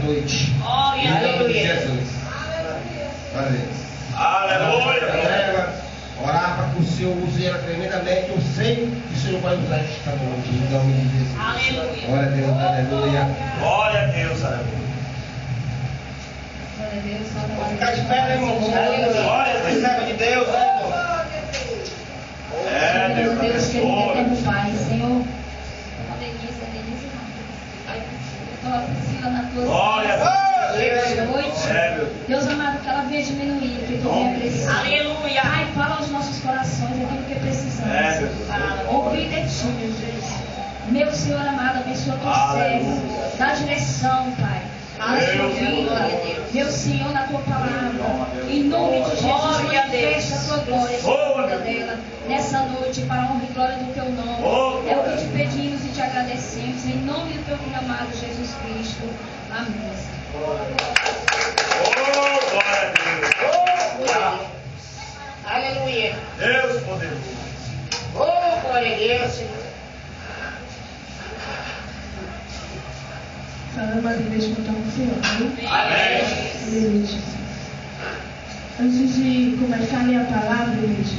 noite. Em nome de Jesus. Aleluia. Orar para que o Senhor use ela tremendamente. Eu sei que o Senhor vai usar esta noite. Em nome de Jesus. Aleluia. Glória a Deus, aleluia. Glória a Deus, aleluia. Vamos ficar de pé, né, irmão? Glória a Deus. Serva de Deus, né, irmão? Deus, Deus querido, eterno Pai, Senhor. Eu estou Priscila na tua Glória a Deus. Noite. Deus amado, que ela venha diminuir, que tu venha crescer. Aleluia. Pai, fala aos nossos corações aquilo que precisamos. Ouvir de ti, meu Deus. Meu Senhor amado, abençoa tua serva. Dá direção, Pai. Meu Senhor, na tua palavra, em nome de Jesus, manifesta a tua glória sobre a vida dela nessa noite, para a honra e glória do teu nome. É o que te pedimos e te agradecemos, em nome do teu filho amado Jesus Cristo. Amém. Glória a Deus. Aleluia. Deus poderoso. Glória a Deus. Falando a igreja que está com o Senhor. Amém. Antes de começar a minha palavra, igreja,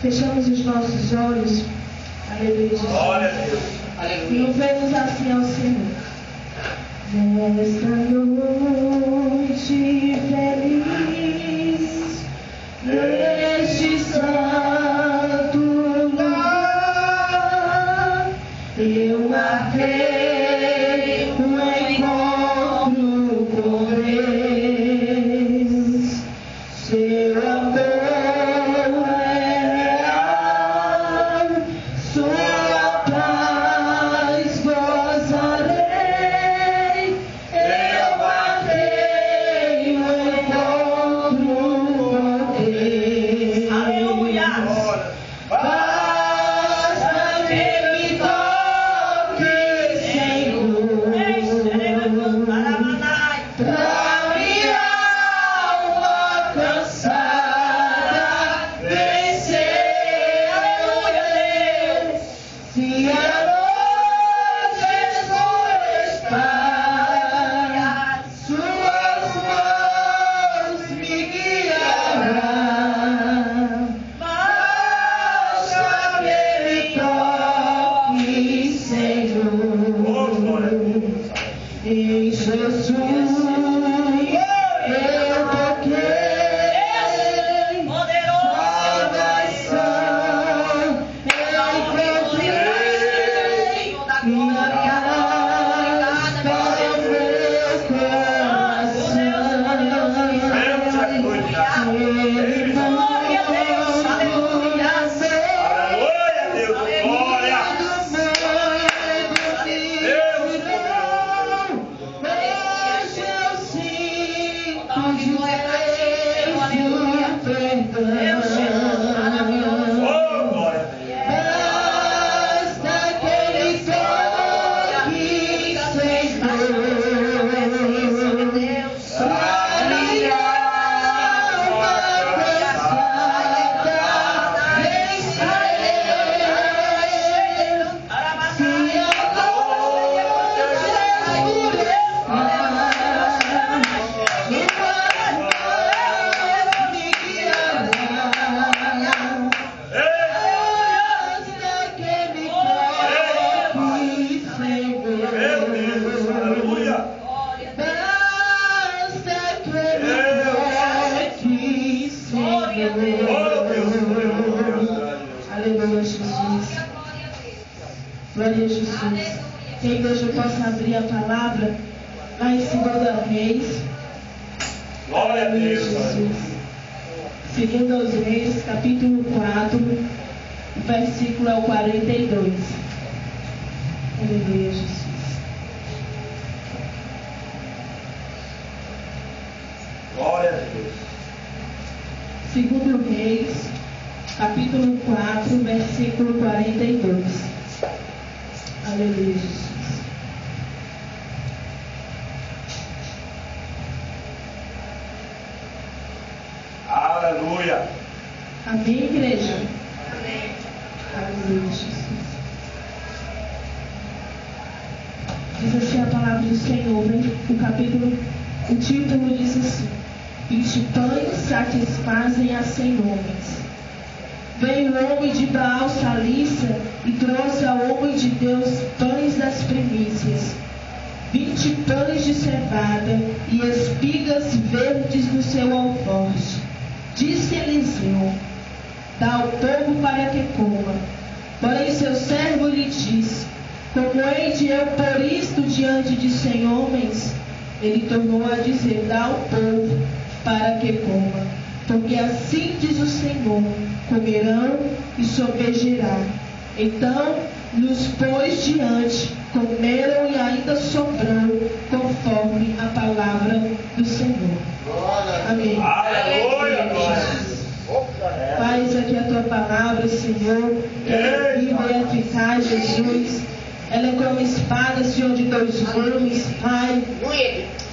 fechamos os nossos olhos. Aleluia. Glória a Deus. E louvemos assim ao Senhor. Nesta noite feliz, neste santo lugar, eu marquei Aleluia, Jesus. Glória a Jesus. Que a igreja possa abrir a palavra lá em 2 Reis. Glória a Deus. Jesus. 2 Reis, capítulo 4, o versículo é o 42. Aleluia, Jesus. Glória a Deus. 2 Reis, capítulo 4, versículo 42. Aleluia, Jesus. Aleluia. Amém, igreja? Amém. Aleluia, Jesus. Diz assim a palavra do Senhor, o título diz assim: 20 pães satisfazem a 100 homens. Veio o homem de Baal Salissa e trouxe ao homem de Deus pães das primícias, 20 pães de cevada e espigas verdes no seu alforje. Disse Eliseu: dá ao povo para que coma. Porém seu servo lhe disse: como hei de eu pôr isto diante de 100 homens? Ele tornou a dizer: dá ao povo para que coma. Porque assim diz o Senhor: comerão e sobejará. Então nos pôs diante, comeram e ainda sobrou, conforme a palavra do Senhor. Amém. Aleluia. Pai, isso aqui é a tua palavra, Senhor. Ela é viva e eficaz, Jesus. Ela é como espada, Senhor, de 2 gumes, Pai,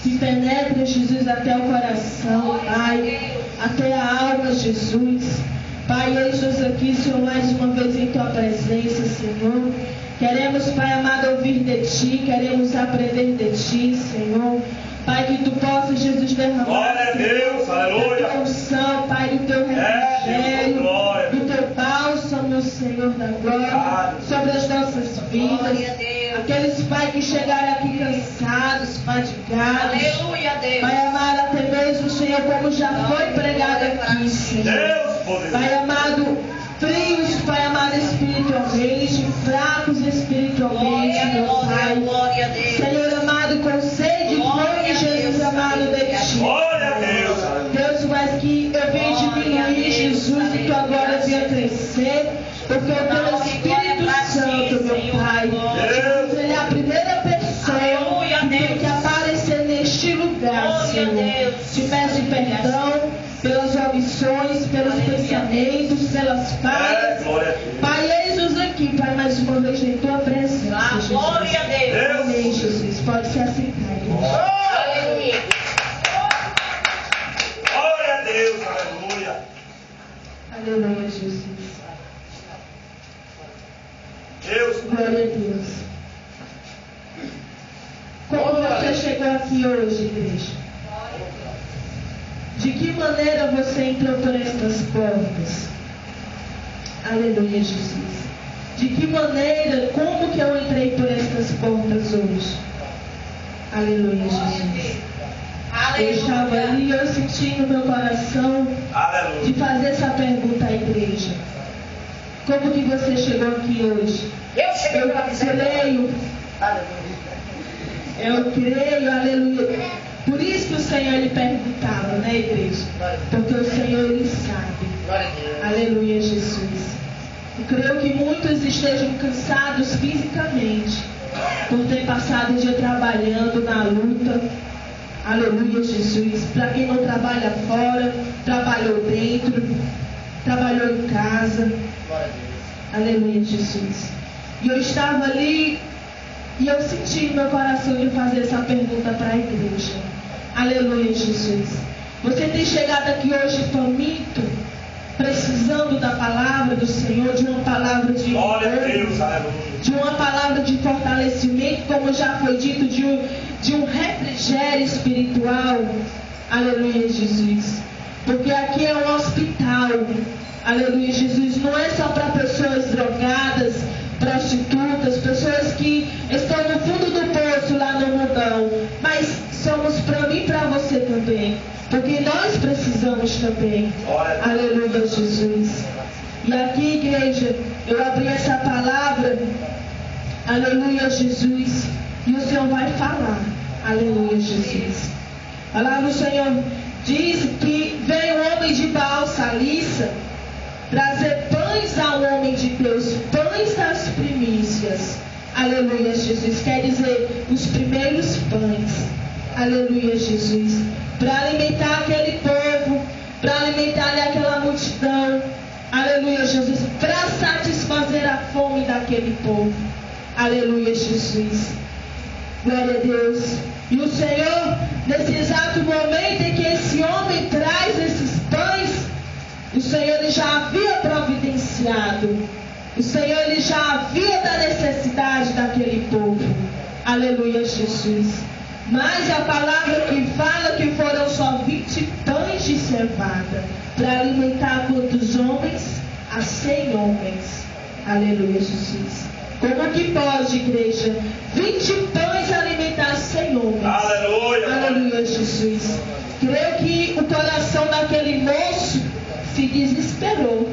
que penetra, Jesus, até o coração, Pai, até a alma, Jesus. Pai, eis-nos aqui, Senhor, mais uma vez em tua presença, Senhor. Queremos, Pai amado, ouvir de ti, queremos aprender de ti, Senhor. Pai, que tu possas, Jesus, derramar, glória a Deus, aleluia, da tua unção, Pai, do teu refrigério, do teu bálsamo, Senhor da glória, sobre as nossas vidas. Aqueles, Pai, que chegaram aqui cansados, fadigados, Aleluia, Deus. Pai amado, até mesmo, Senhor, como já foi pregado aqui, Senhor. Deus poderoso. Pai amado, frios, Pai amado, espiritualmente, fracos espiritualmente, meu Pai. Glória a Deus. Senhor amado, com sede e fome, Jesus amado, de ti. Glória a Deus. Deus, mas que eu venha diminuir, Jesus, e tua glória venha crescer, porque o teu Espírito Santo, meu Pai, Jesus, ele é a primeira pessoa que tem que aparecer neste lugar, Senhor. Te peço perdão pelas omissões, pelos pensamentos, pelas falhas. Pai, eis-nos aqui, Pai, mais uma vez em tua presença, Jesus. Glória a Deus. Amém, Jesus. Pode se assentar, igreja. Aleluia. Glória a Deus, aleluia. Aleluia, Jesus. Deus, Glória a Deus. Como você chegou aqui hoje, igreja? De que maneira você entrou por estas portas? Aleluia, Jesus. De que maneira, como que eu entrei por estas portas hoje? Aleluia, Jesus. Eu estava ali, eu senti no meu coração aleluia. de fazer essa pergunta à igreja. Como que você chegou aqui hoje? Eu cheguei Eu para creio, aleluia. Por isso que o Senhor lhe perguntava, né, igreja? Porque o Senhor ele sabe. Glória a Deus. Aleluia, Jesus. Eu creio que muitos estejam cansados fisicamente por ter passado o dia trabalhando na luta. Aleluia, Jesus. Para quem não trabalha fora, trabalhou dentro, trabalhou em casa. Glória a Deus. Aleluia, Jesus. E eu estava ali e eu senti no meu coração de fazer essa pergunta para a igreja. Aleluia, Jesus. Você tem chegado aqui hoje faminto, precisando da palavra do Senhor, de uma palavra de Glória a amor, Deus, aleluia. de uma palavra de fortalecimento, como já foi dito, de um refrigério espiritual. Aleluia, Jesus. Porque aqui é um hospital. Aleluia, Jesus. Não é só para pessoas drogadas, prostitutas, pessoas que estão no fundo do poço lá no mundão, mas somos para mim e para você também, porque nós precisamos também. Aleluia, Jesus. E aqui, igreja, eu abri essa palavra, aleluia, Jesus, e o Senhor vai falar. Aleluia, Jesus. A palavra do Senhor diz que veio o homem de Baal Salissa trazer pães ao homem de Deus, pães das primícias. Aleluia, Jesus. Quer dizer, os primeiros pães. Aleluia, Jesus. Para alimentar aquele povo, para alimentar aquela multidão. Aleluia, Jesus. Para satisfazer a fome daquele povo. Aleluia, Jesus. Glória a Deus. E o Senhor, nesse exato momento em que esse homem traz esses pães, o Senhor ele já havia providenciado. O Senhor ele já havia da necessidade daquele povo. Aleluia, Jesus. Mas a palavra que fala que foram só 20 pães de cevada para alimentar quantos homens? A 100 homens. Aleluia, Jesus. Como que pode, igreja? 20 pães alimentar 100 homens. Aleluia. Aleluia, Jesus. Creio que o coração daquele moço se desesperou.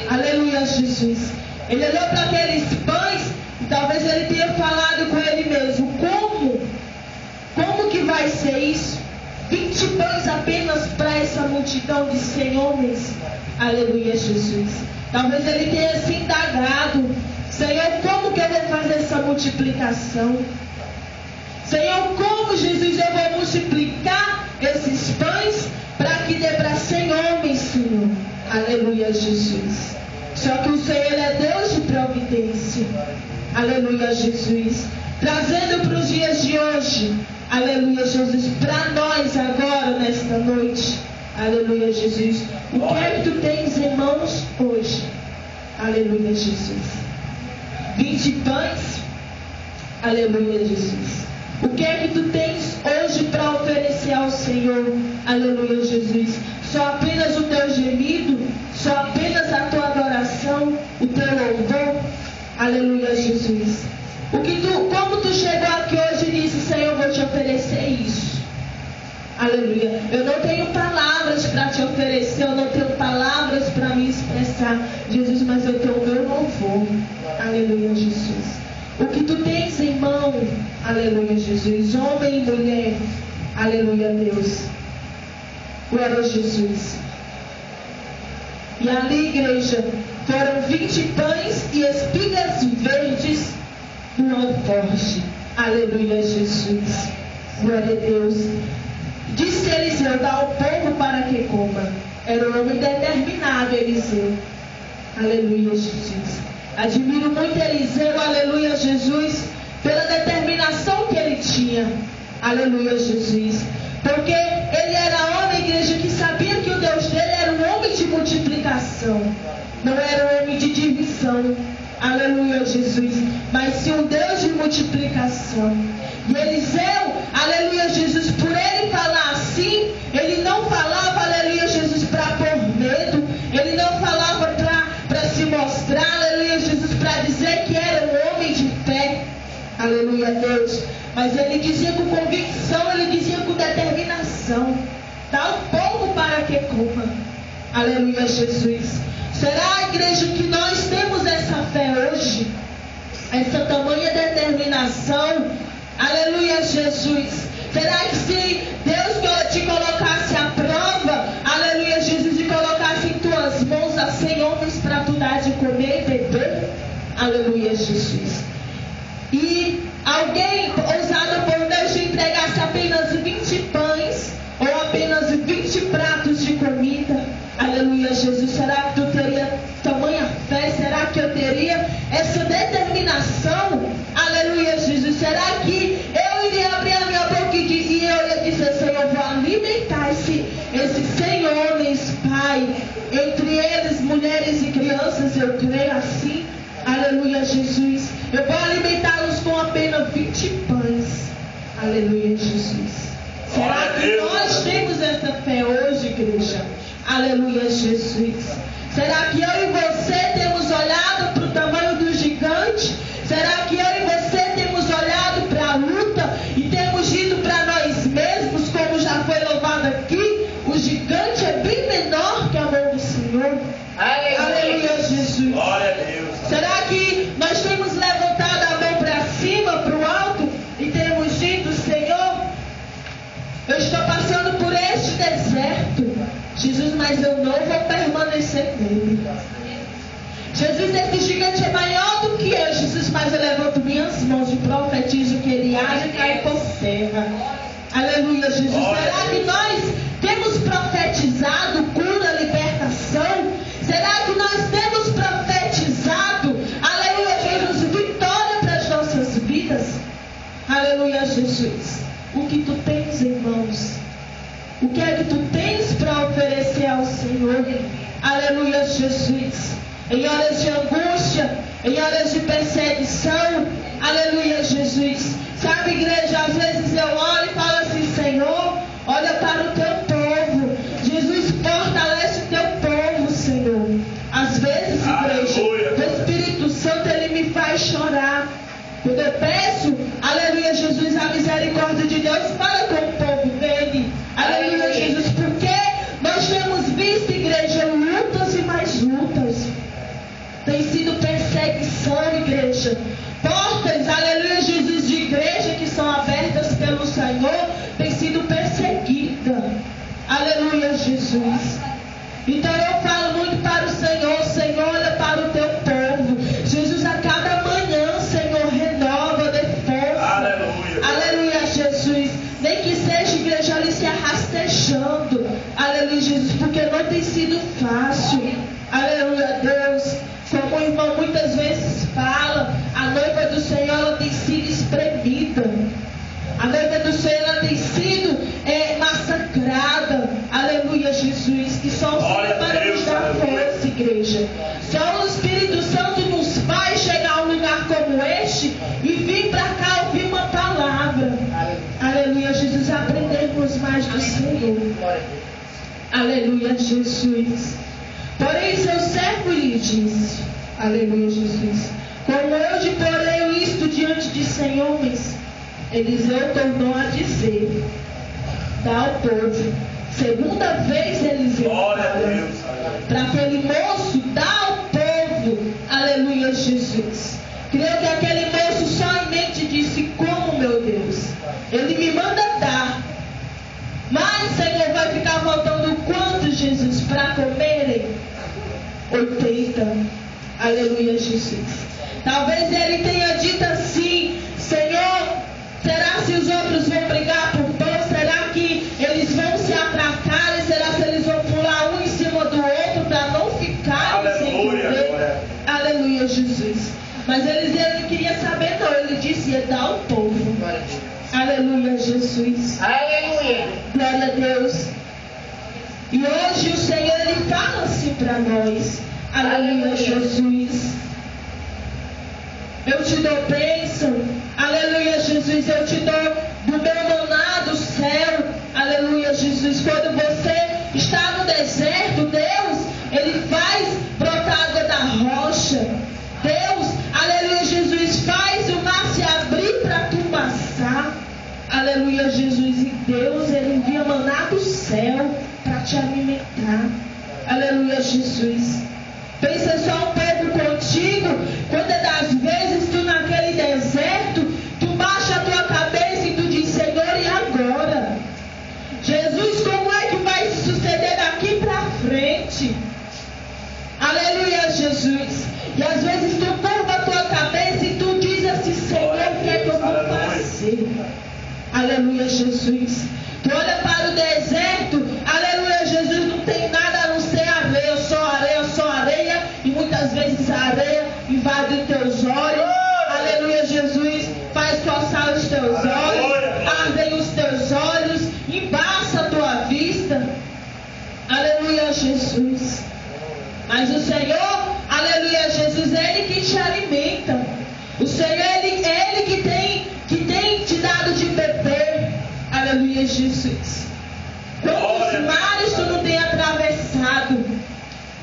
Aleluia, Jesus. Ele olhou para aqueles pães e talvez ele tenha falado com ele mesmo: como que vai ser isso? 20 pães apenas para essa multidão de 100 homens? Aleluia, Jesus. Talvez ele tenha se indagado: Senhor, como que eu vou fazer essa multiplicação? Senhor, como, Jesus, eu vou multiplicar esses pães para que dê para 100 homens, Senhor? Aleluia, Jesus. Só que o Senhor é Deus de providência. Aleluia, Jesus. Trazendo para os dias de hoje. Aleluia, Jesus. Para nós agora, nesta noite. Aleluia, Jesus. O que é que tu tens em mãos hoje? Aleluia, Jesus. 20 pães. Aleluia, Jesus. O que é que tu tens hoje para oferecer ao Senhor? Aleluia, Jesus. Só apenas o teu gemido? Só apenas a tua adoração? O teu louvor? Aleluia, Jesus. Como tu chegou aqui hoje e disse: Senhor, eu vou te oferecer isso. Aleluia. Eu não tenho palavras para te oferecer, eu não tenho palavras para me expressar, Jesus, mas eu tenho o meu louvor. Aleluia, Jesus. O que tu tens em mão, aleluia, Jesus, homem e mulher, aleluia, Deus. Glória a Jesus. E ali, igreja, foram 20 pães e espigas verdes no alforje. Aleluia, Jesus. Glória a Deus. Disse Eliseu: dá ao povo para que coma. Era um homem determinado, Eliseu. Aleluia, Jesus. Admiro muito Eliseu, aleluia, Jesus, pela determinação que ele tinha. Aleluia, Jesus. Porque ele era homem, igreja, que sabia que o Deus dele era um homem de multiplicação. Não era um homem de divisão. Aleluia, Jesus. Mas sim um Deus de multiplicação. E Eliseu, aleluia, Jesus, por ele falar assim, ele não falava, aleluia, Jesus, para pôr medo. Ele não falava para se mostrar, aleluia, Jesus, para dizer que era um homem de fé. Aleluia, Deus. Mas ele dizia com convicção, ele dizia com determinação: dá o povo para que coma. Aleluia, Jesus. Será, igreja, que nós temos essa fé hoje? Essa tamanha determinação? Aleluia, Jesus. Será que se Deus te colocasse à prova, aleluia, Jesus, e colocasse em tuas mãos a 100 homens para tu dar de comer e beber? Aleluia, Jesus. E alguém ousado por Deus te entregasse apenas 20 pães ou apenas 20 pratos de comida? Aleluia, Jesus. Será que tu teria tamanha fé? Será que eu teria essa determinação? Aleluia, Jesus. Será que eu iria abrir a minha boca e eu ia dizer: Senhor, eu vou alimentar esses 100 homens, Pai, entre eles mulheres e crianças? Eu creio assim. Aleluia, Jesus. Eu vou alimentá-los com apenas 20 pães. Aleluia, Jesus. Será que nós temos essa fé hoje, igreja? Aleluia, Jesus. Será que eu e você temos olhado para o tamanho do gigante? Será que eu e você temos olhado para a luta e temos dito para nós mesmos, como já foi louvado aqui, o gigante é bem menor que a mão do Senhor? Aleluia, Jesus. Glória a Deus. Será que nós temos levantado a mão para cima, para o alto, e temos dito: Senhor, eu estou passando por este deserto, Jesus, mas eu não vou permanecer nele. Jesus, esse gigante é maior do que eu, Jesus, mas eu levanto minhas mãos e profetizo que ele age e cai por terra. Aleluia, Jesus. Será que nós temos profetizado cura, libertação? Será que nós temos profetizado, aleluia, Jesus, vitória para as nossas vidas? Aleluia, Jesus. O que tu tens em mãos? O que é que tu tens para oferecer ao Senhor? Aleluia, Jesus. Em horas de angústia, em horas de perseguição, aleluia, Jesus. Sabe, igreja, às vezes eu olho e falo: Senhor tem sido perseguida. Aleluia, Jesus. Então eu falo muito para o Senhor: Senhor, olha para o teu povo. Jesus, a cada manhã, Senhor, renova de força. Aleluia. Aleluia, Jesus. Nem que seja, igreja, ali se arrastejando. Aleluia, Jesus, porque não tem sido fácil. Aleluia, Deus. Como o irmão muitas vezes fala, a noiva do Senhor, ela tem sido espremida. A noiva do Senhor, ela tem sido massacrada. Aleluia, Jesus. Que só o Senhor para nos dar força, igreja. Só o Espírito Santo nos faz chegar a um lugar como este e vir para cá ouvir uma palavra. Aleluia, Jesus. Aprendermos mais do Senhor. Aleluia, Jesus. Porém, seu servo lhe disse: aleluia, Jesus. Como eu te porei isto diante de 100 homens, Eliseu tornou a dizer: dá ao povo. Segunda vez Eliseu fala para aquele moço: dá ao povo. Aleluia, Jesus. Creio que aquele moço só em mente disse: como, meu Deus? Ele me manda dar. Mas, Senhor, vai ficar faltando quanto, Jesus, para comerem? 80. Aleluia, Jesus. Talvez ele tenha dito assim: Senhor, será se os outros vão brigar por pão? Será que eles vão se atracar? E será se eles vão pular um em cima do outro para não ficarem sem comer? Aleluia, Jesus. Mas ele não queria saber, não. Ele disse: ia dar ao povo. Aleluia, Jesus. Aleluia. Glória a Deus. E hoje o Senhor, Ele fala assim para nós. Aleluia, Jesus. Eu te dou bênção. Aleluia, Jesus. Eu te dou do meu maná do céu. Aleluia, Jesus. Quando você está no deserto, Deus, Ele faz brotar água da rocha. Deus, aleluia, Jesus, faz o mar se abrir para tu passar. Aleluia, Jesus. E Deus, Ele envia maná do céu para te alimentar. Aleluia, Jesus. Pensa só um pouco contigo. Quantas das vezes tu naquele deserto, tu baixa a tua cabeça e tu diz: Senhor, e agora? Jesus, como é que vai se suceder daqui para frente? Aleluia, Jesus. E às vezes tu curva a tua cabeça e tu diz assim: Senhor, o que é que eu vou fazer? Aleluia, Jesus. Tu olha para o deserto, aleluia, Jesus, não tem nada a não ser areia, só areia, e muitas vezes a areia invade os teus olhos. Aleluia, Jesus, faz coçar os teus olhos, ardem os teus olhos, embaça a tua vista. Aleluia, Jesus. Mas o Senhor, aleluia, Jesus, é Ele que te alimenta. O Senhor, Ele que tem te dado de beber. Aleluia, Jesus. Quantos mares tu não tem atravessado?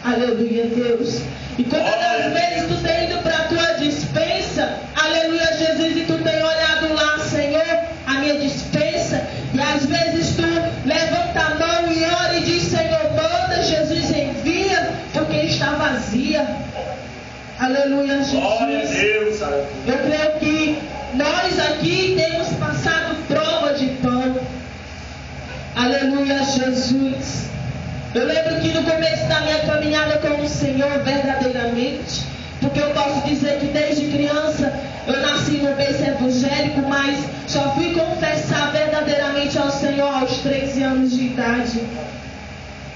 Aleluia, Deus. E quantas das vezes tu tem ido para a tua dispensa? Aleluia, Jesus. E tu tem olhado lá: Senhor, a minha dispensa. E às vezes tu levanta a mão e ora e diz: Senhor, manda, Jesus, envia, porque está vazia. Aleluia, Jesus. Glória a Deus. Eu creio que nós aqui temos passado prova de pão. Aleluia, Jesus. Eu lembro que no começo da minha caminhada com o Senhor, verdadeiramente, porque eu posso dizer que desde criança eu nasci no berço evangélico, mas só fui confessar verdadeiramente ao Senhor aos 13 anos de idade.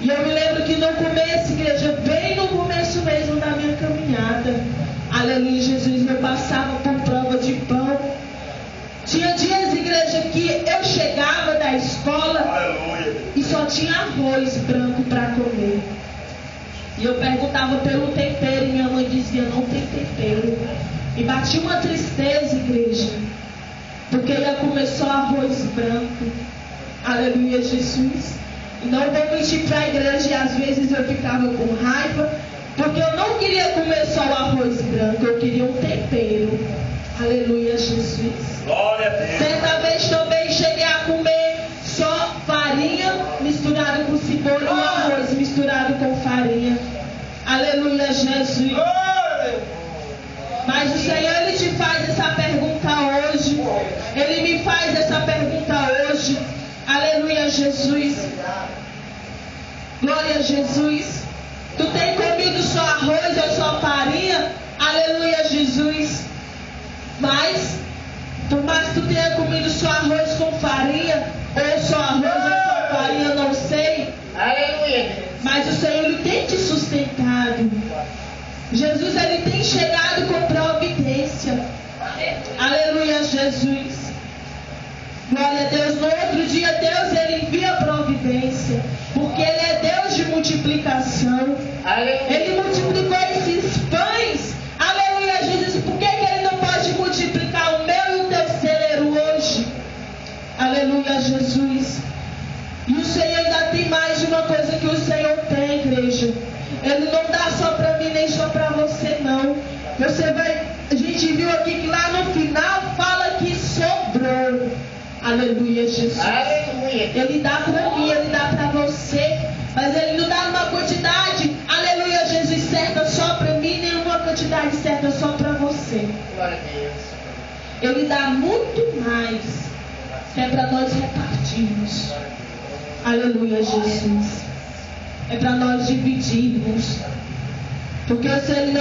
E eu me lembro que no começo, igreja, bem no começo mesmo da minha caminhada, aleluia, Jesus, eu passava por prova de pão. Tinha dias, igreja, que eu chegava da escola, aleluia, e só tinha arroz branco para comer. E eu perguntava pelo tempero e minha mãe dizia: não tem tempero. E batia uma tristeza, igreja, porque ia comer só arroz branco. Aleluia, Jesus. E não vou mentir para a igreja, e às vezes eu ficava com raiva, porque eu não queria comer só o arroz branco, eu queria um tempero. Aleluia, Jesus. Glória a Deus. Certa vez também cheguei a comer só farinha misturado com cebola e arroz misturado com farinha. Aleluia, Jesus. Mas o Senhor, Ele te faz essa pergunta hoje. Ele me faz essa pergunta hoje. Jesus. Glória a Jesus. Tu tem comido só arroz ou só farinha? Aleluia, Jesus. Mas, por mais que tu tenha comido só arroz com farinha, ou só arroz ou só farinha, eu não sei. Aleluia. Mas o Senhor, Ele tem te sustentado. Jesus, Ele tem chegado com providência. Aleluia, Jesus. Glória a Deus. No outro dia, Deus, Ele envia providência. Porque Ele é Deus de multiplicação. Aleluia. Ele multiplicou esses pães. Aleluia, Jesus. Por que Ele não pode multiplicar o meu e o teu celeiro hoje? Aleluia, Jesus. E o Senhor ainda tem mais de uma coisa que o Senhor tem, igreja. Ele não dá só para mim, nem só para você, não. Você vai... A gente viu aqui que lá no final fala que sobrou. Aleluia, Jesus. Aleluia. Ele dá para mim, Ele dá para você. Mas Ele não dá uma quantidade, aleluia, Jesus, certa só para mim, nem uma quantidade certa só para você. Glória a Deus. Ele dá muito mais, que é para nós repartirmos. Aleluia, Jesus. É para nós dividirmos. Porque Ele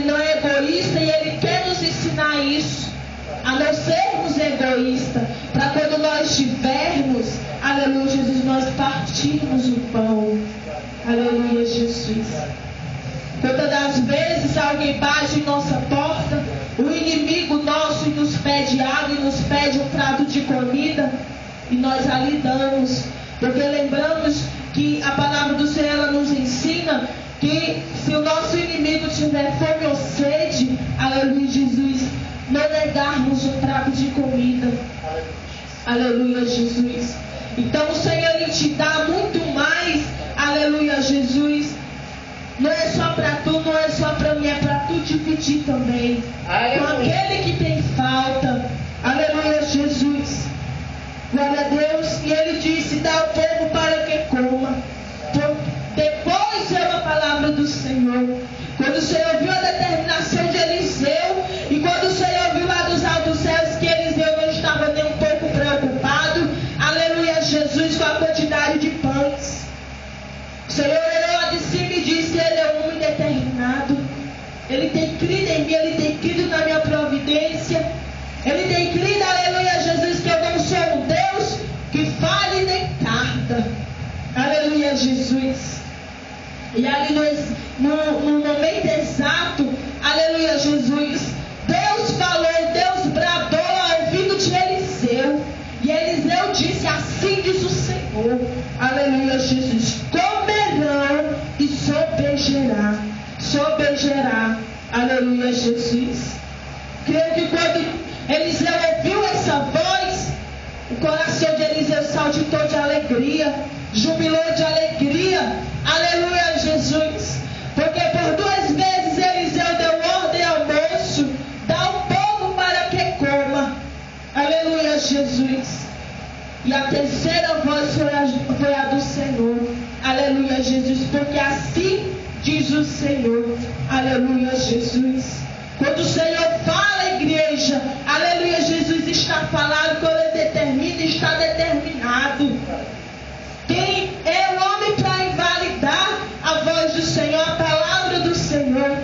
não é egoísta e Ele quer nos ensinar isso. A não sermos egoístas. Para quando nós tivermos, aleluia, Jesus, nós partirmos o pão. Aleluia, Jesus. Quantas das vezes alguém bate em nossa porta, o inimigo nosso nos pede água e nos pede um prato de comida, e nós ali damos. Porque lembramos que a palavra do Senhor, ela nos ensina que se o nosso inimigo tiver fome ou sede, aleluia, Jesus, não negarmos um prato de comida. Aleluia, Jesus. Então o Senhor, Ele te dá muito mais. Aleluia, Jesus. Não é só para tu, não é só para mim, é para tu dividir também. Aleluia. Com aquele que tem falta. Aleluia, Jesus. Glória a Deus. E Ele disse: dá ao povo para que coma. Depois veio a palavra do Senhor. Quando o Senhor viu a determinação de Eliseu, e quando o Senhor viu lá dos altos céus que Eliseu não estava nem um pouco preocupado, aleluia, Jesus, com a quantidade de pães, o Senhor olhou lá de cima e disse: Ele é um homem determinado. Ele tem crido em mim, Ele tem crido na minha providência. Ele tem crido, aleluia, Jesus, que eu não sou um Deus que falha e nem tarda. Aleluia, Jesus. E ali no momento exato, aleluia, Jesus, Deus falou, Deus bradou ao ouvido de Eliseu. E Eliseu disse: assim diz o Senhor, aleluia, Jesus, comerão e sobejará, aleluia, Jesus. Creio que quando Eliseu ouviu essa voz, o coração de Eliseu saltitou de alegria, jubilou de alegria, aleluia, Jesus. Porque por 2 vezes Eliseu deu ordem ao moço: dá ao povo para que coma, aleluia, Jesus. E a terceira voz foi a do Senhor, aleluia, Jesus. Porque assim diz o Senhor, aleluia, Jesus. Quando o Senhor fala, igreja, aleluia, Jesus, está falado. Quando Ele determina, está determinado. Quem é o homem para invalidar a voz do Senhor, a palavra do Senhor?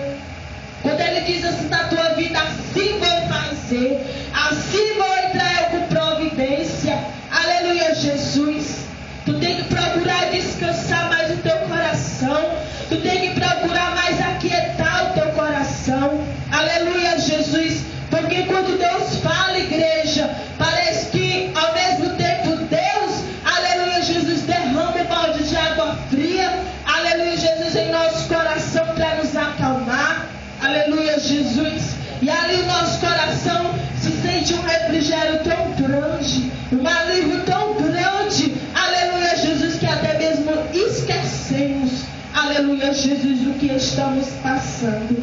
Quando Ele diz assim da tua vida: assim vou fazer, assim vou entrar eu com providência, aleluia, Jesus. Tu tem que procurar descansar mais o teu coração. Tu tem que procurar mais aquietar o teu coração. Aleluia, Jesus. Porque quando Deus fala, igreja, parece que ao mesmo tempo Deus, aleluia, Jesus, derrama um balde de água fria, aleluia, Jesus, em nosso coração para nos acalmar. Aleluia, Jesus. E ali o nosso coração se sente um refrigério tão grande, um alívio tão grande, aleluia, Jesus, que até mesmo esquecemos, aleluia, Jesus, do que estamos passando.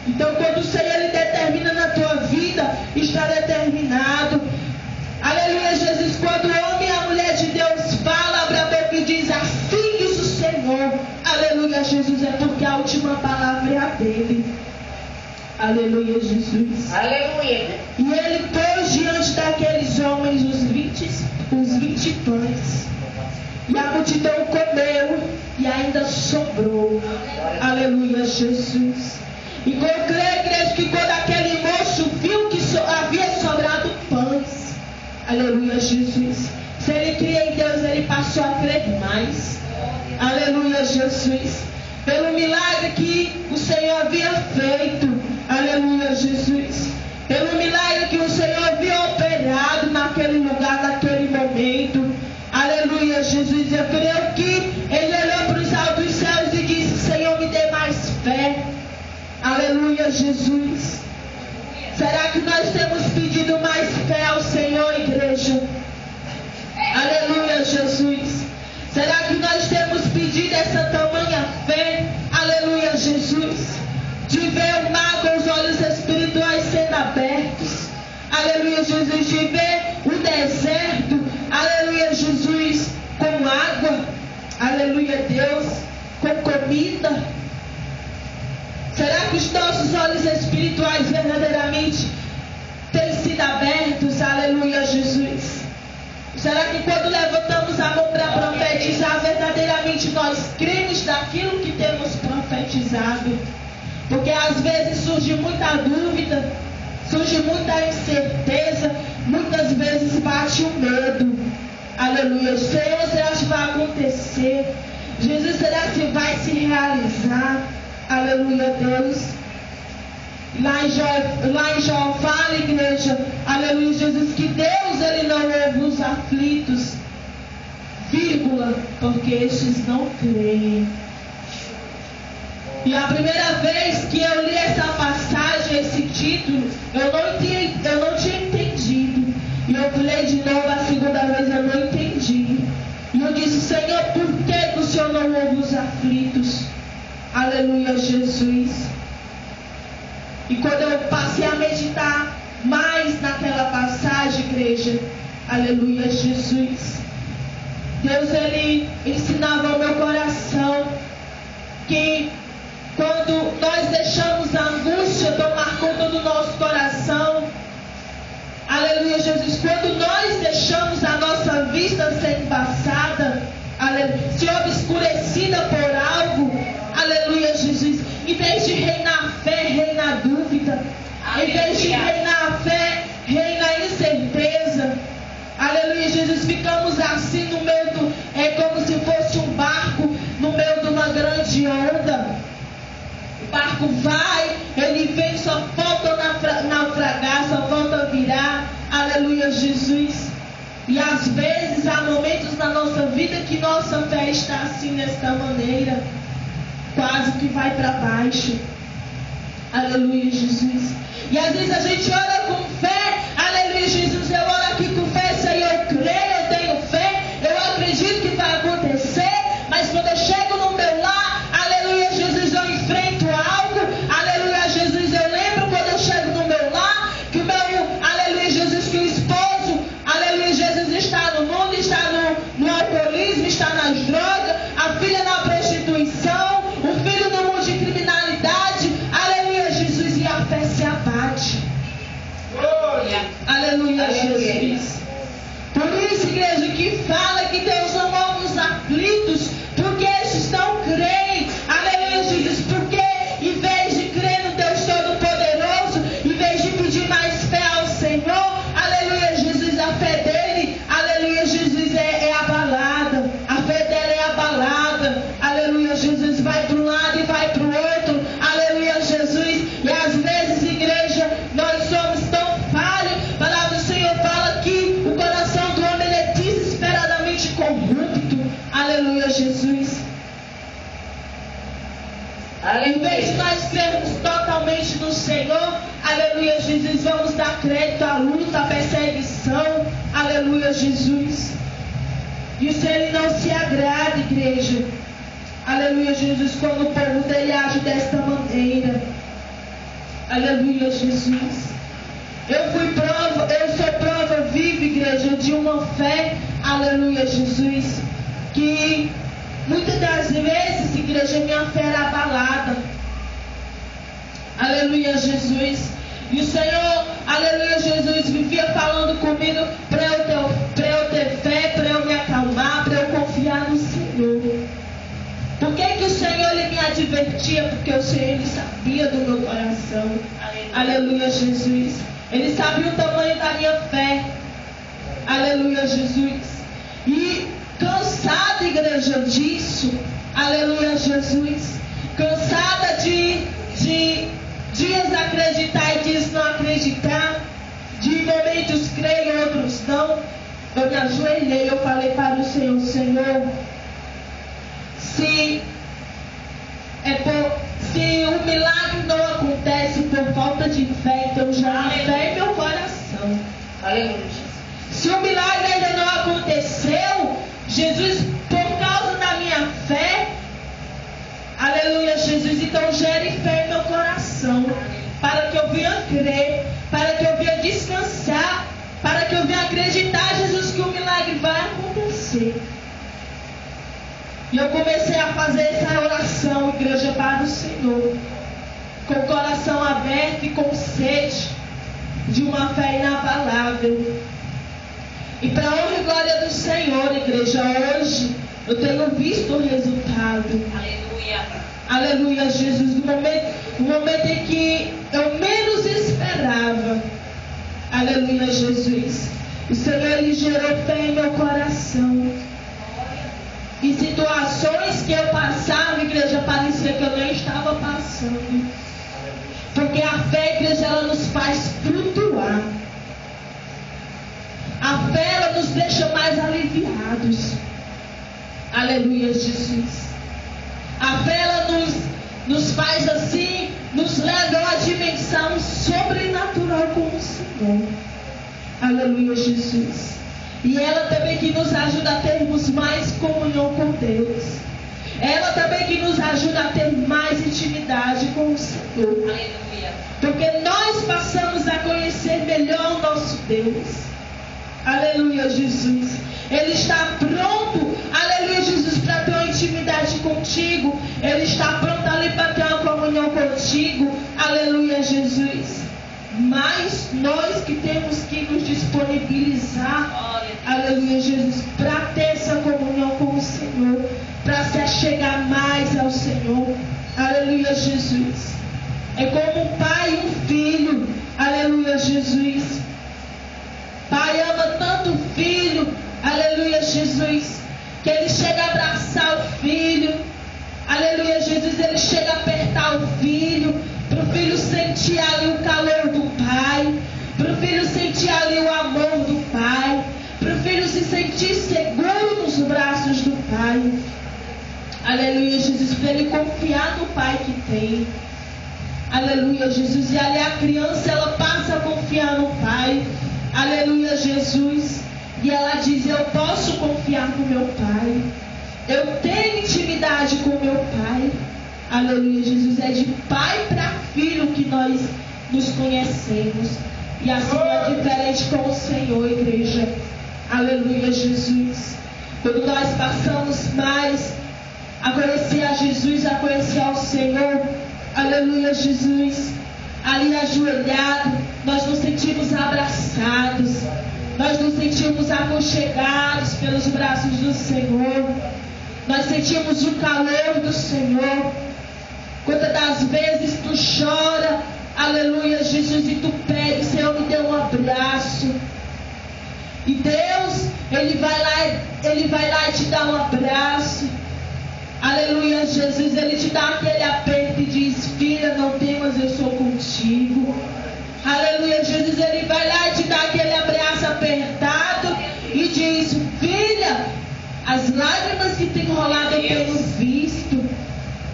Então, quando o Senhor, Ele determina na tua vida, está determinado. Aleluia, Jesus. Quando o homem e a mulher de Deus falam, abre a boca e diz: assim diz o Senhor. Aleluia, Jesus. É porque a última palavra é a dele. Aleluia, Jesus. Aleluia. E Ele pôs diante daqueles homens os 20 pães E eu creio, igreja, que quando aquele moço viu que havia sobrado pães, aleluia, Jesus, se ele cria em Deus, ele passou a crer mais. Aleluia, Jesus. Pelo milagre que o Senhor havia feito. Aleluia, Jesus. Pelo milagre que o Senhor havia operado naquele lugar, naquele momento. Aleluia, Jesus. Eu creio que ele olhou para os altos céus e disse: Senhor, me dê mais fé. Aleluia, Jesus. Será que nós temos pedido mais fé ao Senhor, igreja? Aleluia, Jesus. Será que nós temos pedido essa tamanha fé? Aleluia, Jesus. De ver o mar com os olhos espirituais sendo abertos. Aleluia, Jesus. De ver o deserto. Aleluia, Jesus. Com água. Aleluia, Deus. Com comida. Será que os nossos olhos espirituais verdadeiramente têm sido abertos? Aleluia, Jesus. Será que quando levantamos a mão para profetizar, verdadeiramente nós cremos daquilo que temos profetizado? Porque às vezes surge muita dúvida, surge muita incerteza, muitas vezes bate o medo. Aleluia. Senhor, será que vai acontecer? Jesus, será que vai se realizar? Aleluia, Deus. Lá em João fala, igreja, aleluia, Jesus, que Deus, ele não ouve os aflitos, vírgula, porque estes não creem. E a primeira vez que eu li essa passagem, esse título, eu não tinha entendido. E eu falei de novo, a segunda vez eu não entendi. E eu disse: Senhor, por que o Senhor não ouve os aflitos? Aleluia, Jesus. E quando eu passei a meditar mais naquela passagem, igreja, aleluia, Jesus, Deus, ele ensinava ao meu coração que quando nós deixamos a angústia tomar conta do nosso coração, aleluia, Jesus, quando nós deixamos a nossa vista ser embaçada, ser obscurecida por algo, aleluia, Jesus, em vez de reinar a fé, reina a dúvida. Em vez de reinar a fé, reina a incerteza. Aleluia, Jesus, ficamos assim no meio é como se fosse um barco no meio de uma grande onda. O barco vai, ele vem, só falta naufragar, só falta virar. Aleluia, Jesus. E às vezes há momentos na nossa vida que nossa fé está assim, desta maneira, quase que vai para baixo. Aleluia, Jesus. E às vezes a gente ora com fé. Aleluia, Jesus. Eu oro aqui com fé, Senhor, eu creio, eu tenho fé, eu acredito que vai acontecer. Mas quando eu chego no meu lar, aleluia, Jesus, eu enfrento algo. Aleluia, Jesus, eu lembro quando eu chego no meu lar, que o meu, aleluia, Jesus, que o esposo, aleluia, Jesus, está no mundo, está no alcoolismo, está nas drogas, a filha na prostituição, o filho no mundo de criminalidade. Aleluia, Jesus, e a fé se abate. Aleluia, Jesus. Por isso, igreja, que fala que Deus não ouve os aflitos, porque estes não creem. Aleluia, Jesus, porque em vez de crer no Deus Todo-Poderoso, em vez de pedir mais fé ao Senhor, aleluia, Jesus, a fé dele, aleluia, Jesus, é abalada. A fé dela é abalada. Aleluia, Jesus, vai para um lado e vai para o outro. Aleluia, Jesus. E às vezes, igreja, nós somos tão falhos. A palavra do Senhor fala que o coração do homem ele é desesperadamente corrupto. Aleluia, Jesus. Em vez de nós crermos totalmente no Senhor, aleluia, Jesus, vamos dar crédito à luta, à perseguição. Aleluia, Jesus. Isso ele não se agrada, igreja. Aleluia, Jesus, quando o povo dele age desta maneira. Aleluia, Jesus. Eu sou prova viva, igreja, de uma fé, aleluia, Jesus, que muitas das vezes, igreja, minha fé era abalada. Aleluia, Jesus. E o Senhor, aleluia, Jesus, vivia falando comigo para eu ter fé, para eu me acalmar, para eu confiar no Senhor. Por que o Senhor ele me advertia? Porque o Senhor ele sabia do meu coração. coração. Aleluia, Jesus. Ele sabia o tamanho da minha fé. Aleluia, Jesus. E cansada, igreja, disso. Aleluia, Jesus. Cansada de dias acreditar e dias não acreditar. De momentos crer e outros não. Eu me ajoelhei, eu falei para o Senhor: Senhor, se o milagre não acontece por falta de fé, então já há fé em meu coração. Aleluia. Se o milagre ainda não aconteceu, Jesus, por causa da minha fé, aleluia, Jesus, então gere fé em meu coração, para que eu venha crer, para que eu venha descansar, para que eu venha acreditar, Jesus, que o milagre vai acontecer. E eu comecei a fazer essa oração, igreja, para o Senhor, com o coração aberto e com sede de uma fé inabalável. E para a honra e glória do Senhor, igreja, hoje eu tenho visto o resultado. Aleluia. Aleluia, Jesus. No momento em que eu menos esperava. Aleluia, Jesus. O Senhor, Ele gerou fé em meu coração. Em situações que eu passava, igreja, parecia que eu não estava passando. Porque a fé, igreja, ela nos faz flutuar. A fé, ela nos deixa mais aliviados. Aleluia, Jesus. A fé, ela nos faz assim, nos leva a uma dimensão sobrenatural com o Senhor. Aleluia, Jesus. E ela também que nos ajuda a termos mais comunhão com Deus. Ela também que nos ajuda a ter mais intimidade com o Senhor. Aleluia. Porque nós passamos a conhecer melhor o nosso Deus. Aleluia, Jesus. Ele está pronto, aleluia, Jesus, para ter uma intimidade contigo. Ele está pronto ali para ter uma comunhão contigo. Aleluia, Jesus. Mas nós que temos que nos disponibilizar, aleluia, Jesus, para ter essa comunhão com o Senhor, para se achegar mais ao Senhor. Aleluia, Jesus. É como um pai e um filho. Aleluia, Jesus. Pai ama tanto o filho, aleluia, Jesus, que ele chega a abraçar o filho, aleluia, Jesus, ele chega a apertar o filho, para o filho sentir ali o calor do pai, para o filho sentir ali o amor do pai, para o filho se sentir seguro nos braços do pai. Aleluia, Jesus, para ele confiar no pai que tem. Aleluia, Jesus. E ali a criança, ela passa a confiar no pai. Aleluia, Jesus. E ela diz: eu posso confiar no meu pai. Eu tenho intimidade com meu pai. Aleluia, Jesus. É de pai para filho que nós nos conhecemos. E assim é diferente com o Senhor, igreja. Aleluia, Jesus. Quando nós passamos mais a conhecer a Jesus, a conhecer ao Senhor, aleluia, Jesus, ali ajoelhado, nós nos sentimos abraçados, nós nos sentimos aconchegados pelos braços do Senhor, nós sentimos o calor do Senhor. Quantas das vezes tu chora, aleluia, Jesus, e tu pede: Senhor, me dê um abraço. E Deus, Ele vai lá e te dá um abraço. Aleluia, Jesus, Ele te dá aquele aperto e diz: filha, não temas, eu sou contigo. Aleluia, Jesus, Ele vai lá e te dá aquele abraço apertado e diz: filha, as lágrimas que tem rolado eu tenho visto.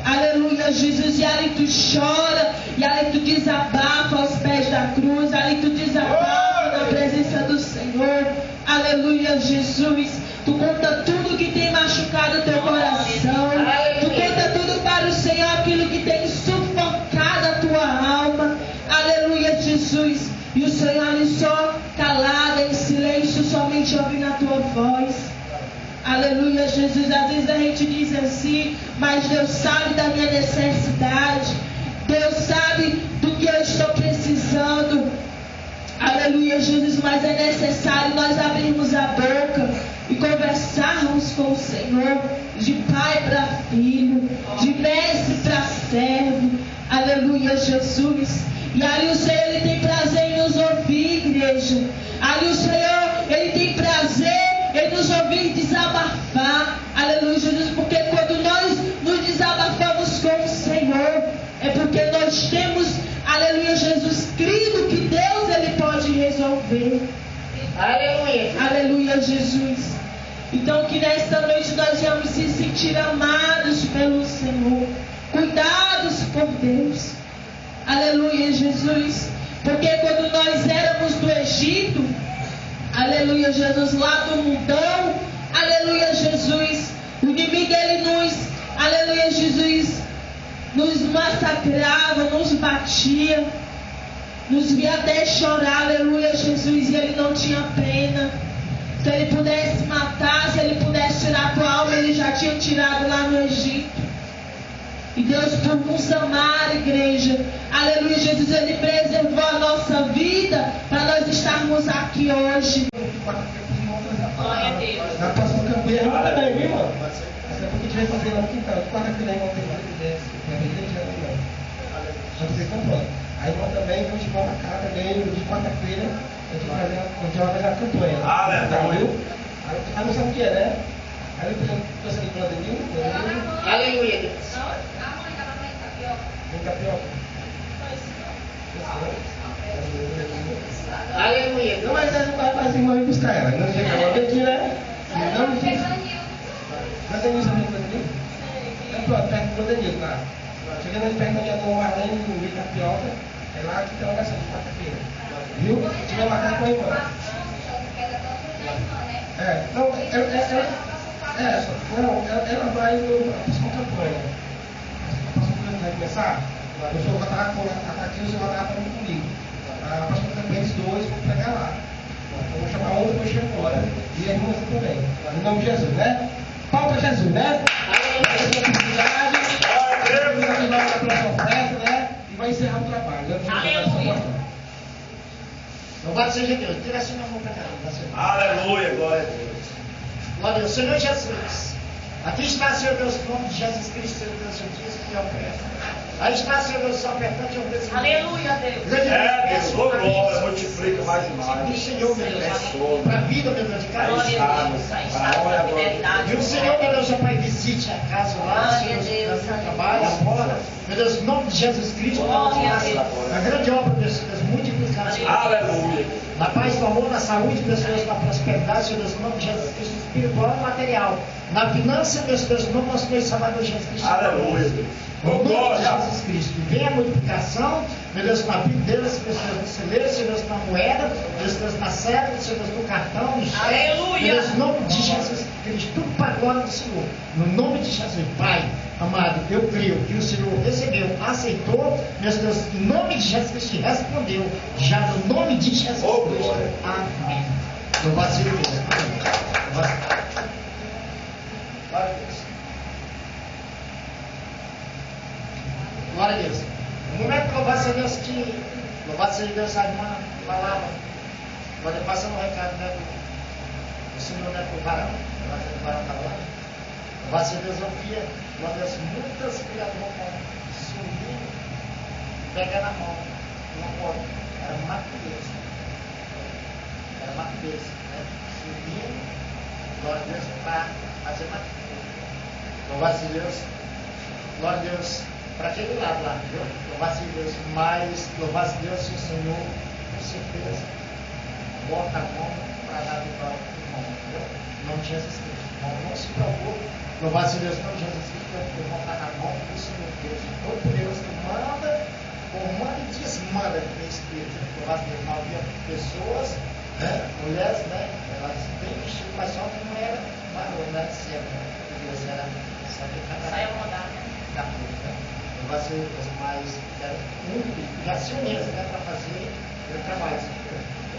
Aleluia, Jesus, e ali tu chora, e ali tu desabafa aos pés da cruz, ali tu desabafa na presença do Senhor. Aleluia, Jesus, tu conta tudo que tem machucado o teu coração, tu conta tudo para o Senhor, aquilo que tem sufocado a tua alma. Aleluia, Jesus, e o Senhor ali só calado, em silêncio, somente ouvindo a tua voz. Aleluia, Jesus. Às vezes a gente diz assim: mas Deus sabe da minha necessidade, Deus sabe do que eu estou precisando. Aleluia, Jesus. Mas é necessário nós abrirmos a boca e conversarmos com o Senhor, de pai para filho, de mestre para servo. Aleluia, Jesus. E ali o Senhor, Ele tem prazer em nos ouvir, igreja. Ali o Senhor, Ele tem prazer em nos ouvir desabafar. Aleluia, Jesus. Porque quando nós nos desabafamos com o Senhor, é porque nós temos, aleluia, Jesus, crido que Deus, Ele pode resolver. Aleluia. Aleluia, Jesus. Então que nesta noite nós vamos se sentir amados pelo Senhor, cuidados por Deus. Aleluia, Jesus. Porque quando nós éramos do Egito, aleluia, Jesus, lá do mundão, aleluia, Jesus, o inimigo ele aleluia, Jesus, nos massacrava, nos batia, nos via até chorar, aleluia, Jesus, e ele não tinha pena. Se ele pudesse matar, se ele pudesse tirar a tua alma, ele já tinha tirado lá no Egito. E Deus, por nos amar, igreja, aleluia, Jesus, Ele preservou a nossa vida para nós estarmos aqui hoje. Glória a Deus. Na próxima campanha também, viu, irmão? Essa é porque a gente vai fazer lá no quintal. Quarta-feira, irmão, tem mais ideias. Já você comprando. Aí, irmão, também, vou te marcar também, de quarta-feira, a gente vai fazer a campanha. Aleluia. Aí não sabe o que é, né? Aí eu trouxe aqui para o Danilo. Aleluia. Vem tapioca. Aleluia. Não, mas ela não vai fazer irmã ir buscar ela. Não chega lá aqui, né? Não, não chega. Mas Danilo, sabe o que é Danilo? É pronto, perto do Danilo lá. Chegando ali perto da minha dona Marlene, no meio da tapioca. É lá que tem uma oração de quarta-feira. Viu? A gente vai marcar com a irmã. Não, ela vai no próxima campanha. A próxima campanha vai começar. O senhor vai estar aqui, o senhor vai estar falando comigo. A próxima campanha, os dois vão pegar lá. Eu vou chamar um, depois chego embora. E a irmã também. Em nome de Jesus, né? Pau para Jesus, né? Né? E vai encerrar o trabalho. Aleluia. Louvado seja Deus. Tira assim na mão para cá. Aleluia, glória a Deus. Glória a Deus. Senhor Jesus. Aqui está, Senhor Deus, o nome de Jesus Cristo, Senhor Deus, que oferta. Aí está, Senhor Deus, só ofertante e oferecimento. Aleluia, Deus. Deus, glória, multiplica mais e mais. O Senhor, meu Deus, para a vida, meu Deus, de cada Glória estado. a Deus. Aí está a tua fidelidade. E o Senhor, meu Deus, já Pai, visite a casa lá, Senhor, Deus, trabalho, a porta. Meu Deus, em nome de Jesus Cristo, Glória a Deus. a grande obra, Deus, multiplicação. Aleluia. Na paz, no amor, na saúde, pessoas, na prosperidade, Senhor Deus, em nome de Jesus Cristo, espiritual e material. Na finança, Deus, em nome do nosso Deus, Salvador Jesus Cristo. Aleluia. No nome de Jesus Cristo. Venha a multiplicação, meu Deus, na vida delas, pessoas no celeiro, Senhor Deus, na moeda, Deus, na cédula, Senhor Deus, no cartão, no cheque. Aleluia. Meu Deus, no nome de Jesus Cristo, tudo para a glória do Senhor. No nome de Jesus, Pai, amado, eu creio que o Senhor recebeu, aceitou, meu Deus, em nome de Jesus Cristo, respondeu, já no nome de Jesus Cristo. Amém. Louvado seja Deus. Amém. Glória a Deus. Glória a Deus. No momento que louvado seja Deus, louvado seja Deus, a irmã falava, quando passando o recado, né, do Senhor, né, para o varão, o varão estava lá. Louvado seja Deus, eu via, glória a Deus, muitas criaturas com subindo, pegando a mão, uma porta, era mato-peso, né, subindo, glória a Deus, para fazer mato-peso. Louvado seja Deus, glória a Deus. Para aquele lado lá, viu? Louvado seja Deus, mas louvado seja Deus, se o Senhor, com certeza, bota a mão para dar vitória para o irmão, entendeu? Não tinha Jesus Cristo, irmão, não se preocupe, louvado seja Deus, não tinha Jesus Cristo, porque vão estar na mão do Senhor Deus, todo Deus que manda, comanda e desmanda com o Espírito, louvado seja Deus, não havia pessoas, né? Mulheres, né? Elas têm vestido, mas só que não era varão, né? Sempre, Deus era sempre Sai a mandar, né? da fruta, né? Vai ser mais já se uniram, né, para fazer o trabalho.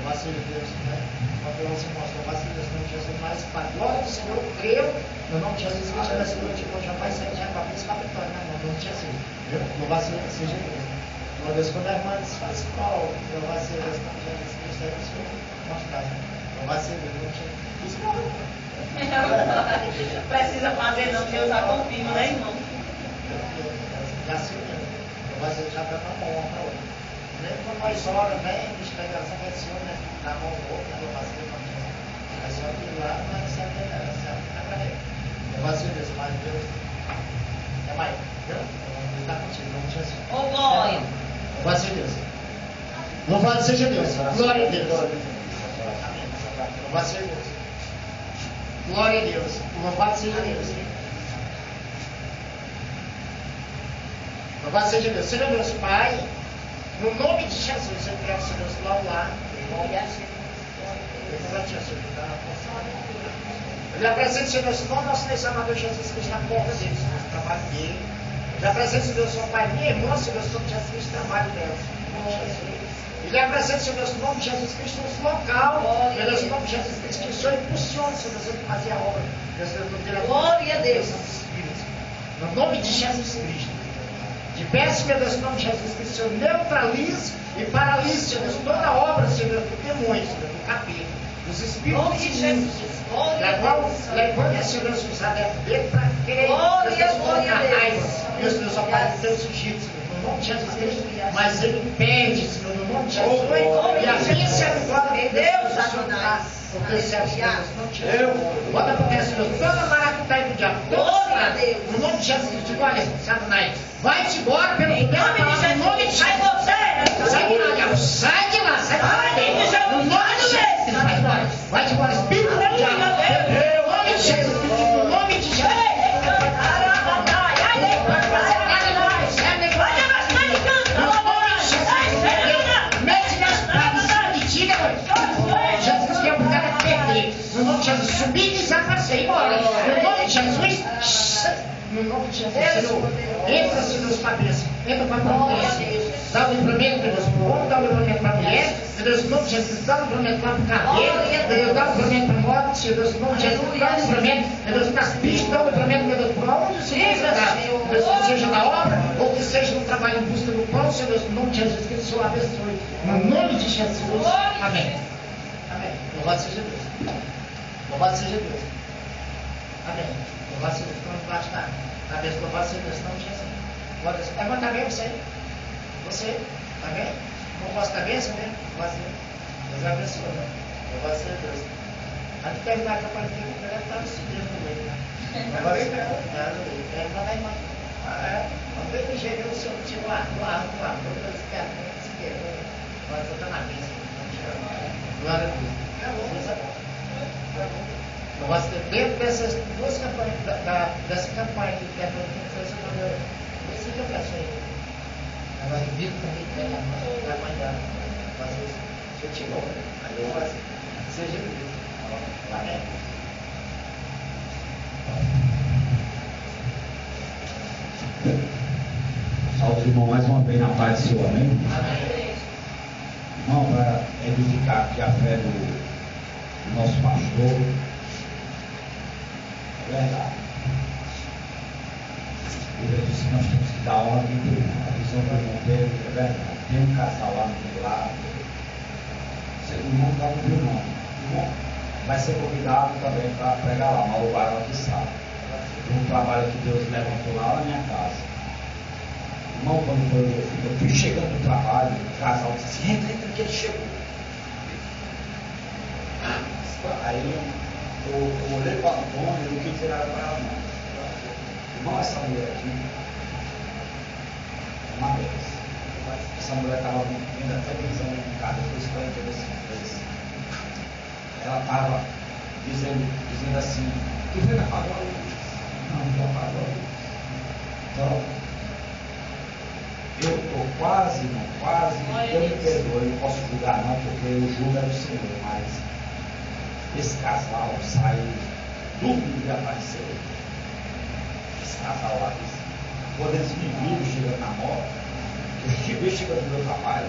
Vai ser Deus, né? Uma pela nossa mostra, vai ser Deus, não Jesus, mas para a glória do Senhor, eu creio, no nome de Jesus Cristo, nessa noite, eu já vai sair, já vai para a vitória, né, no nome de Jesus. Louvado seja Deus. Glória a Deus, quando a irmã faz qual, louvado seja Deus, no nome de Jesus Cristo, aí o Senhor mostrar, né? Louvado seja Deus, não tinha isso, não. Precisa fazer, não, Deus já confirma, né, irmão? Já se uniu. Mas ele já está na mão uma para outra. Mesmo quando nós oramos, né? A gente pega essa versão, né? Na mão do outro, eu faço o nome de Jesus. Mas só que lá não é certo, na carreira. Eu faço Deus, mas Deus. É mais, entendeu? Ele está contigo, não te assim. Ô, glória. Louvado seja Deus. Louvado seja Deus. Glória a Deus. Amém. Louvado seja Deus. Glória a Deus. Louvado seja Deus. Louvado seja Deus. Senhor Deus Pai, no nome de Jesus, eu quero, Senhor Deus, louvar. Ele apresenta, Senhor Deus, o nosso Deus Salvador Jesus Cristo na porta deles, no trabalho dele. Ele apresenta, Senhor Deus, Pai, minha irmã, Senhor Deus, no nome de Jesus Cristo, trabalho dela. Ele apresenta, Senhor Deus, no nome de Jesus Cristo, no local. Meu Deus, no nome de Jesus Cristo, que o Senhor impulsiona, Senhor Deus, ele fazia a obra. Deus, no diretor. Glória a Deus. No nome de Jesus Cristo. Te peço, meu Deus, no nome de Jesus Cristo, Senhor, neutralize e paralise, Senhor Deus, toda a obra, Senhor, do demônio, Senhor, do capeta, dos espíritos imundos, da qual levanta, Senhor Deus, os adeptos dele para crer, Deus, Deus, colocar raiva, Deus, ó Pai, Deus ungido, Senhor, no nome de Jesus Cristo, mas ele perde, Senhor, no nome de Jesus, e a vence a vitória de Deus, Satanás. Porque céu, Senhor, não te bota para o Senhor, toda maracutaia do diabo, no nome de Jesus Cristo, olha, Satanás, vai-te embora pelo poder da palavra, no nome de Jesus. Sai de lá, diabo, sai de lá, sai de lá, no nome de Jesus, vai-te embora, espírito do diabo, no nome de Jesus, no nome de Jesus. No nome de Jesus, subir e desaparecer, embora. No nome de Jesus, no nome de Jesus, Senhor, entra, Senhor, nas cabeças, entra para a providência, dá o livramento, meu Deus, para o homem, dá o livramento para a mulher, meu Deus, no nome de Jesus, dá o livramento para o cabelo, meu Deus, dá o livramento para a morte, meu Deus, no nome de Jesus, dá o livramento, meu Deus, para as pistas, dá o livramento, meu Deus, para onde o Senhor está, meu Deus, que seja na obra, ou que seja no trabalho em busca do pão, Senhor Deus, no nome de Jesus, que o Senhor abençoe, no nome de Jesus, amém. Amém. Louvado seja Deus. Louvado seja Deus. Amém. Louvado seja Deus. Estamos embaixo da bênção. Louvado seja Deus. Não tinha assim. Glória a Deus. Levanta bem você. Você. Tá bem? Não gosta da bênção, né? Louvado seja Deus. Deus abençoe. Louvado seja Deus. Antes de terminar a campanha, ele deve estar subindo no meio, né? Agora ele está na irmã. Quando ele gerou o seu tio lá, todas as pernas, se quebrou. Agora você está na bênção. Glória a Deus. Eu gosto de dentro dessas duas campanhas, dessa campanha que tem fez o meu. Esse que eu faço aí. Ela repito também que a mãe dela. Fazer isso. Se eu tirou, aí eu faço. Seja Deus. Amém. Salve, irmão, mais uma vez na paz do Senhor, amém? Amém. Irmão, para edificar aqui a fé do nosso pastor. É verdade. Ele disse que nós temos que dar honra de Deus. A visão do irmão dele, é verdade. Tem um casal lá no meu lado. Seu irmão está no meu nome. Irmão, vai ser convidado também para pregar lá, mas o varão que sabe. Um trabalho que Deus levantou lá na minha casa. Irmão, quando eu fui chegando no trabalho, o casal disse assim, entra que ele chegou. Aí eu olhei para o Antônio e não quis dizer nada para ela não. Irmão, essa mulher aqui é uma vez. Essa mulher estava vendo a televisão em casa, depois foi interessante. Ela estava dizendo assim, tu vê na apagou a luz? Não apagou a luz. Então, eu estou quase, eu me perdoo, eu não posso julgar não, porque o julgo é do Senhor, mas esse casal saiu domingo e apareceu. Esse casal lá, quando eles me viram chegando na moto, eu cheguei chegando no meu trabalho.